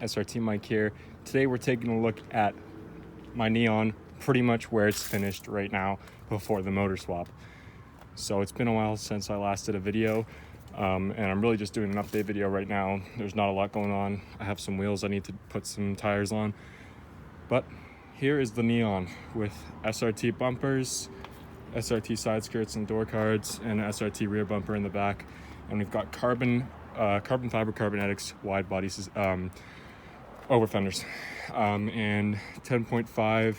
SRT Mike here. Today we're taking a look at my Neon, pretty much where it's finished right now before the motor swap. So it's been a while since I last did a video, and I'm really just doing an update video right now. There's not a lot going on. I have some wheels I need to put some tires on, but here is the Neon with SRT bumpers, SRT side skirts and door cards, and an SRT rear bumper in the back. And we've got carbon fiber carbonetics wide body over fenders, and 10.5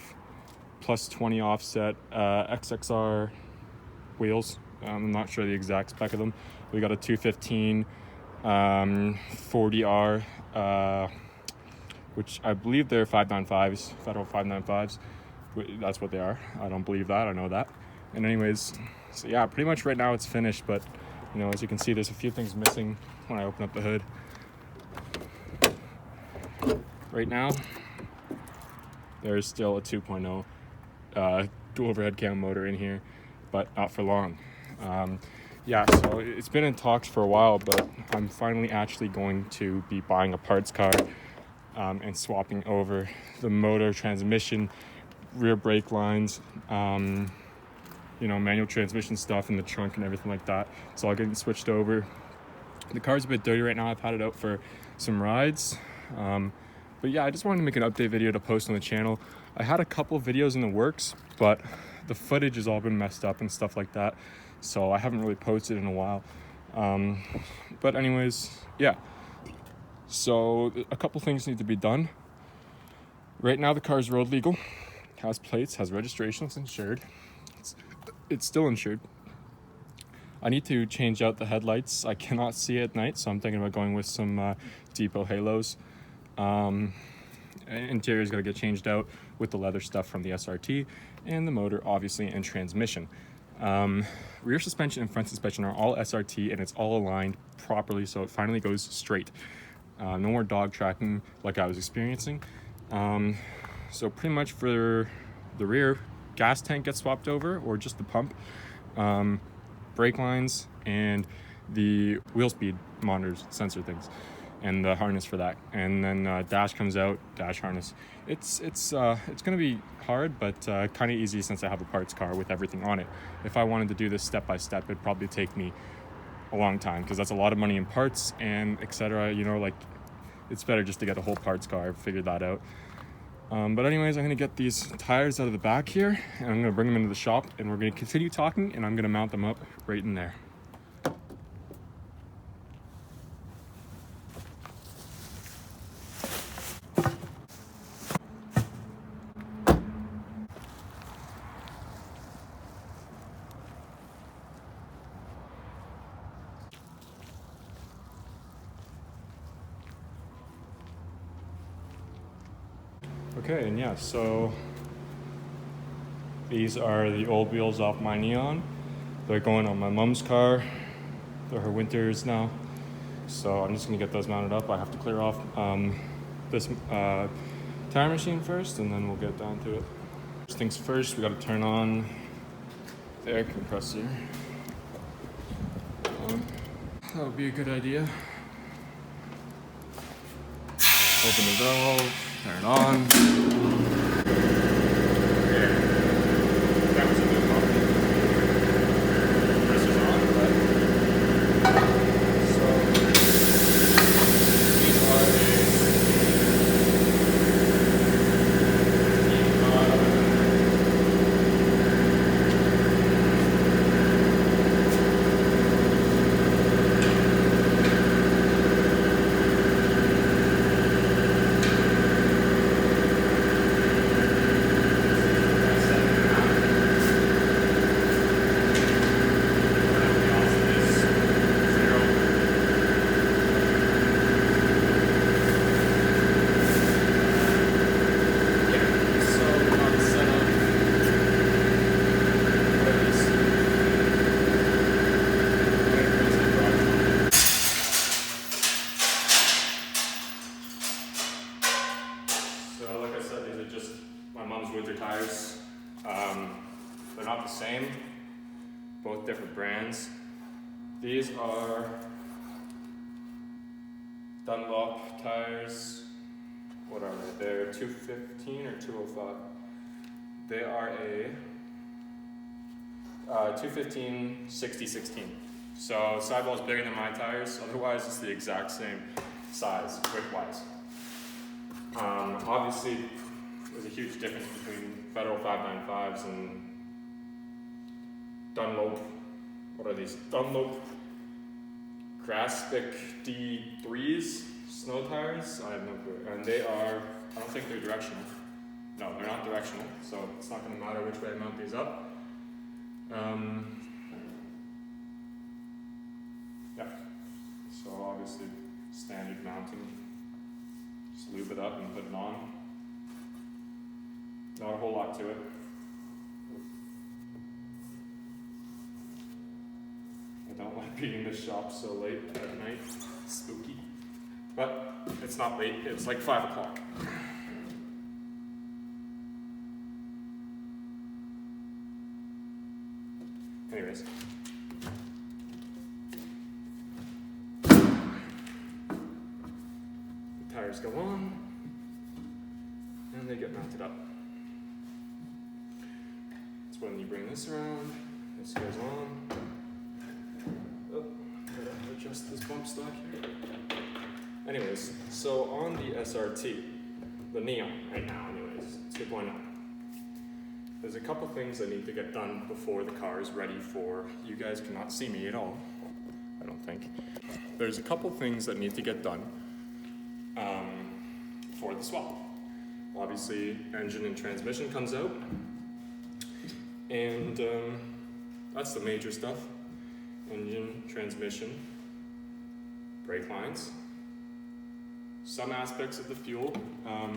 plus 20 offset XXR wheels. I'm not sure the exact spec of them. We got a 215 40R, which I believe they're 595s, Federal 595s. That's what they are. I don't believe that, I know that. And anyways, so yeah, pretty much right now it's finished, but you know, as you can see, there's a few things missing when I open up the hood. Right now, there's still a 2.0 dual overhead cam motor in here, but not for long. Yeah, so it's been in talks for a while, but I'm finally actually going to be buying a parts car and swapping over the motor, transmission, rear brake lines, you know, manual transmission stuff in the trunk and everything like that. It's all getting switched over. The car's a bit dirty right now. I've had it out for some rides. But yeah, I just wanted to make an update video to post on the channel. I had a couple of videos in the works, but the footage has all been messed up and stuff like that. So I haven't really posted in a while. But anyways, yeah. So a couple things need to be done. Right now the car is road legal, has plates, has registration, it's insured. It's still insured. I need to change out the headlights. I cannot see at night, so I'm thinking about going with some depot halos. Interior is going to get changed out with the leather stuff from the SRT, and the motor obviously, and transmission. Rear suspension and front suspension are all SRT, and it's all aligned properly, so it finally goes straight. No more dog tracking like I was experiencing. So pretty much for the rear, gas tank gets swapped over, or just the pump, brake lines, and the wheel speed monitors, sensor things, and the harness for that. And then dash comes out, dash harness. It's gonna be hard, but kind of easy since I have a parts car with everything on it. If I wanted to do this step by step, it'd probably take me a long time, because that's a lot of money in parts and etc. You know, like, it's better just to get a whole parts car. I've figured that out. But anyways, I'm gonna get these tires out of the back here, and I'm gonna bring them into the shop, and we're gonna continue talking, and I'm gonna mount them up right in there. Okay, and yeah, so these are the old wheels off my Neon. They're going on my mom's car. They're her winters now. So I'm just gonna get those mounted up. I have to clear off this tire machine first, and then we'll get down to it. First things first, we gotta turn on the air compressor. That would be a good idea. Open the valve. Turn it on. That was a good problem. Pressure's on, but so these are tires. They're not the same, both different brands. These are Dunlop tires, a 215 or 205. They are a 215 60/16. So sidewall is bigger than my tires, otherwise it's the exact same size, width-wise. Obviously, there's a huge difference between Federal 595s and Dunlop, what are these? Dunlop Graspic D3s, snow tires, I have no clue. And they are, I don't think they're directional. No, they're not directional, so it's not going to matter which way I mount these up. Yeah, so obviously standard mounting, just lube it up and put it on. Not a whole lot to it. I don't like being in the shop so late at night, it's spooky. But it's not late, it's like 5 o'clock. Anyways. The tires go on, and they get mounted up. That's when you bring this around, this goes on. Oh, gotta adjust this bump stock here. Anyways, so on the SRT, the Neon right now anyways, 2.0. There's a couple things that need to get done before the car is ready for, you guys cannot see me at all, I don't think. There's a couple things that need to get done for the swap. Obviously, engine and transmission comes out, and that's the major stuff. Engine, transmission, brake lines. Some aspects of the fuel are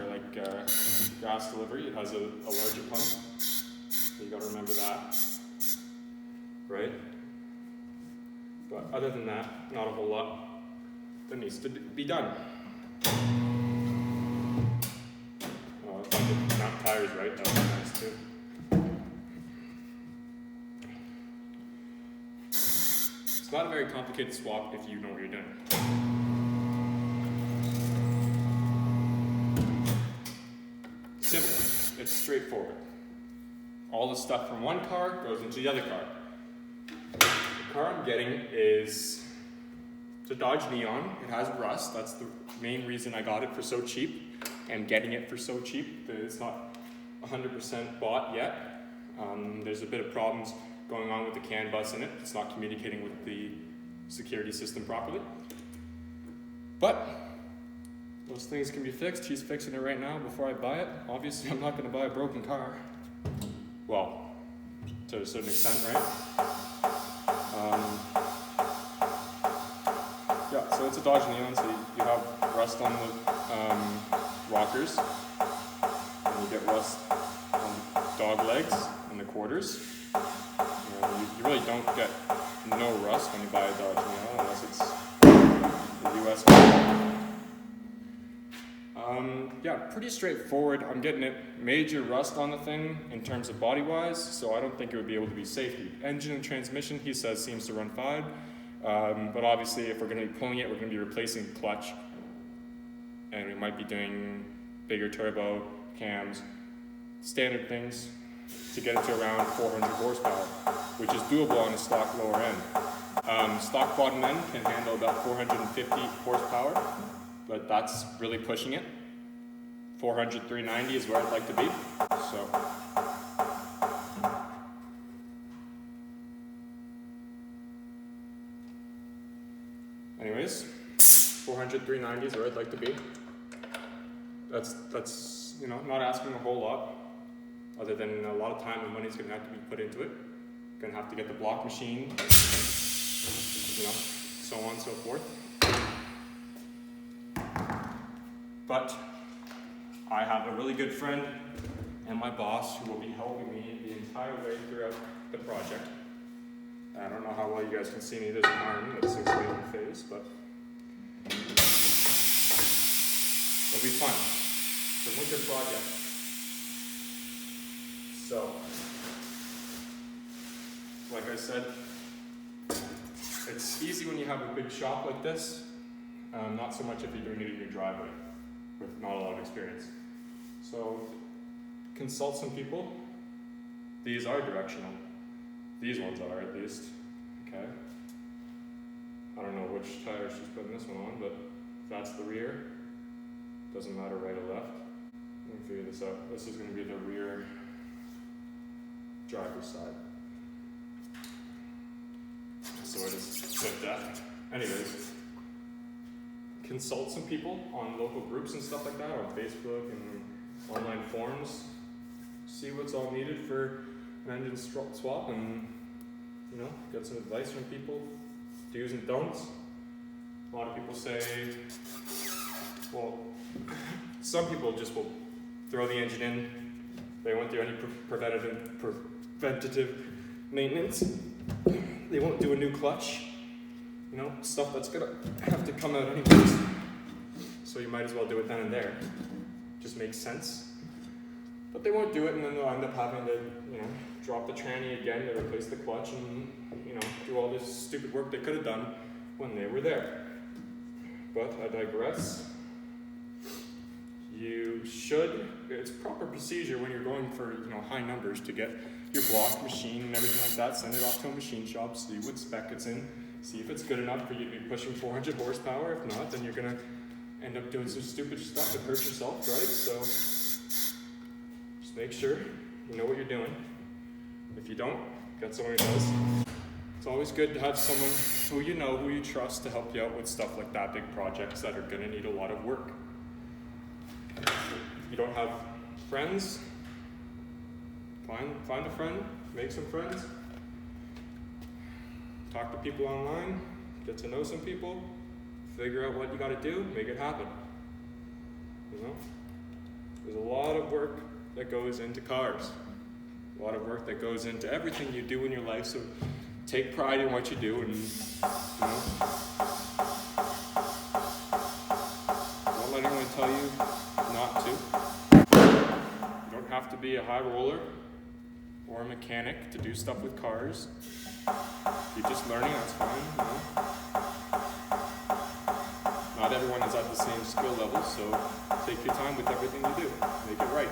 like gas delivery. It has a larger pump, so you gotta remember that, right? But other than that, not a whole lot that needs to be done. Oh, if I could mount tires right, that would be nice too. It's not a very complicated swap if you know what you're doing. Simple, it's straightforward. All the stuff from one car goes into the other car. The car I'm getting is it's a Dodge Neon. It has rust. That's the main reason I got it for so cheap. And getting it for so cheap, it's not 100% bought yet. There's a bit of problems going on with the CAN bus in it. It's not communicating with the security system properly. But those things can be fixed. He's fixing it right now before I buy it. Obviously, I'm not going to buy a broken car. Well, to a certain extent, right? Yeah, so it's a Dodge Neon, so you have rust on the rockers, and you get rust on the dog legs and the quarters. You really don't get no rust when you buy a Dodge Neon unless it's the US car. Yeah, pretty straightforward. I'm getting it major rust on the thing in terms of body-wise, so I don't think it would be able to be safety. Engine and transmission, he says, seems to run fine. But obviously, if we're going to be pulling it, we're going to be replacing the clutch. And we might be doing bigger turbo, cams, standard things to get it to around 400 horsepower, which is doable on a stock lower end. Stock bottom end can handle about 450 horsepower, but that's really pushing it. 400, 390 is where I'd like to be. So. Anyways, 400, 390 is where I'd like to be. That's not asking a whole lot, other than a lot of time and money is going to have to be put into it. Going to have to get the block machine, so on and so forth. But I have a really good friend and my boss who will be helping me the entire way throughout the project. I don't know how well you guys can see me. There's an arm that seems to be in the face, but it'll be fun. It's a winter project. So, like I said, it's easy when you have a big shop like this. Not so much if you're doing it in your driveway. with not a lot of experience. So consult some people. These are directional. These ones are, at least. Okay. I don't know which tire she's putting this one on, but if that's the rear, doesn't matter right or left. Let me figure this out. This is going to be the rear driver's side. So it is flipped that. Anyways, consult some people on local groups and stuff like that, on Facebook and online forums. See what's all needed for an engine swap, and get some advice from people, do's and don'ts. A lot of people say, well, some people just will throw the engine in. They won't do any preventative maintenance. They won't do a new clutch. Stuff that's gonna have to come out anyways. So you might as well do it then and there. Just makes sense. But they won't do it, and then they'll end up having to, drop the tranny again to replace the clutch, and do all this stupid work they could have done when they were there. But I digress. It's proper procedure when you're going for high numbers to get your block machine and everything like that. Send it off to a machine shop, see what spec it's in, see if it's good enough for you to be pushing 400 horsepower. If not, then you're gonna end up doing some stupid stuff and hurt yourself, right? So just make sure you know what you're doing. If you don't, get someone who does. It's always good to have someone who you trust to help you out with stuff like that, big projects that are gonna need a lot of work. If you don't have friends, find a friend, make some friends, talk to people online, get to know some people, figure out what you gotta do, make it happen. There's a lot of work that goes into cars, a lot of work that goes into everything you do in your life, so take pride in what you do, and don't let anyone tell you not to. You don't have to be a high roller or a mechanic to do stuff with cars. If you're just learning, that's fine. Not everyone is at the same skill level, so take your time with everything you do. Make it right.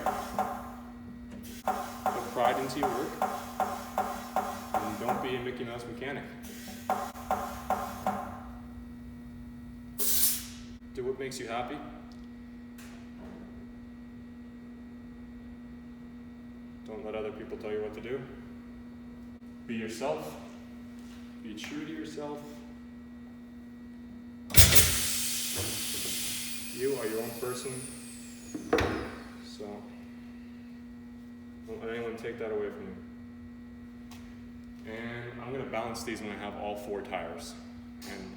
Put pride into your work, and don't be a Mickey Mouse mechanic. Do what makes you happy. Don't let other people tell you what to do. Be yourself. Be true to yourself. You are your own person. So don't let anyone take that away from you. And I'm going to balance these when I have all 4 tires. And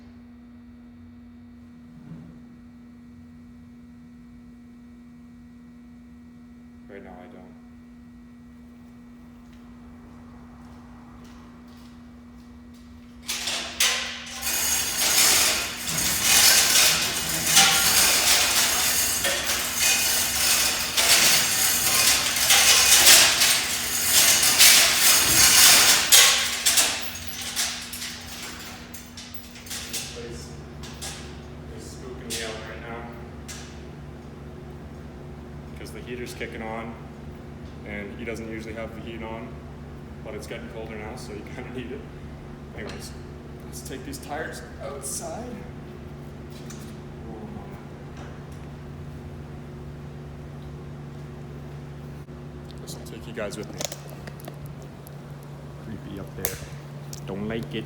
right now I don't. The heater's kicking on, and he doesn't usually have the heat on, but it's getting colder now, so you kind of need it. Anyways, let's take these tires outside. I'll take you guys with me. Creepy up there. Don't like it.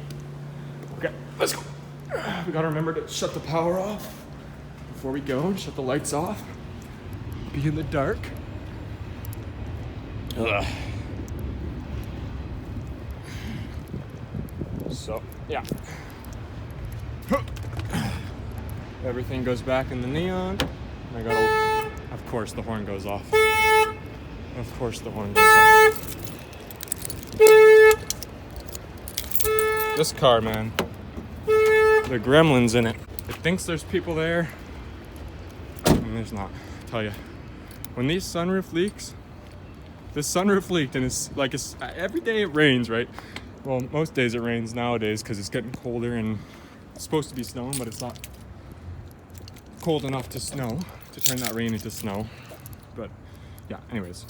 Okay, let's go. We gotta remember to shut the power off before we go, and shut the lights off. Be in the dark. Ugh. So, yeah. Everything goes back in the neon. I gotta, of course the horn goes off. Of course the horn goes off. This car, man. The gremlins in it. It thinks there's people there, and there's not. I tell you. When these sunroof leaks, this sunroof leaked, and it's like every day it rains, right? Well, most days it rains nowadays because it's getting colder and it's supposed to be snowing, but it's not cold enough to snow. to turn that rain into snow. But yeah, anyways.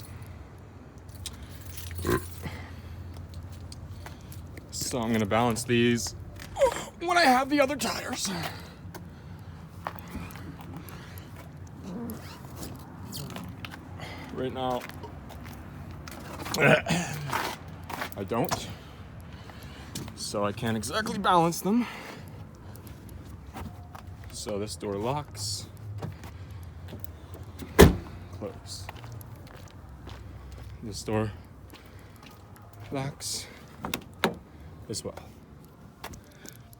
So I'm gonna balance these when I have the other tires. Right now, I don't. So I can't exactly balance them. So this door locks. Close. This door locks as well.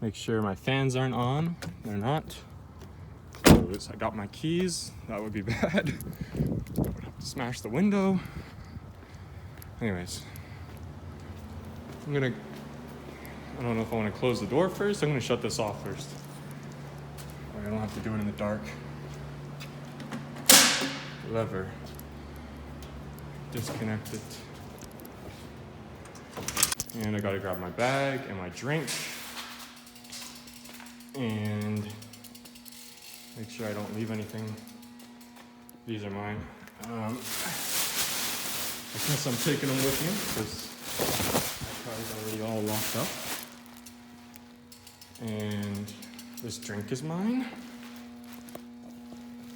Make sure my fans aren't on. They're not. Close. I got my keys. That would be bad. I would have to smash the window. Anyways, I don't know if I want to close the door first. I'm gonna shut this off first. I don't have to do it in the dark. Lever. Disconnect it. And I gotta grab my bag and my drink. And make sure I don't leave anything. These are mine. I guess I'm taking them with me because my car's already all locked up. And this drink is mine.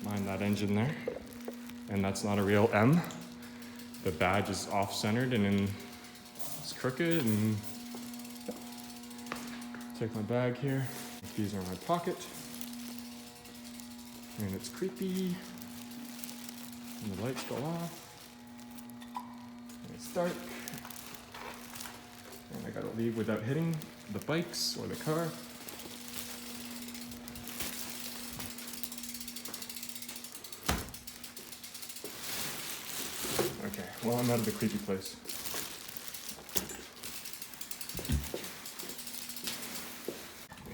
Mind that engine there. And that's not a real M. The badge is off-centered and it's crooked. And take my bag here. These are in my pocket. And it's creepy. And the lights go off. And it's dark. And I gotta leave without hitting the bikes or the car. Okay, well, I'm out of the creepy place.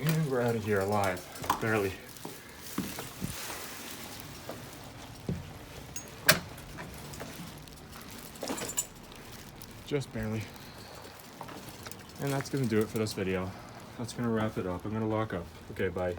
And we're out of here alive, barely. Just barely. And that's gonna do it for this video. That's gonna wrap it up. I'm gonna lock up. Okay, bye.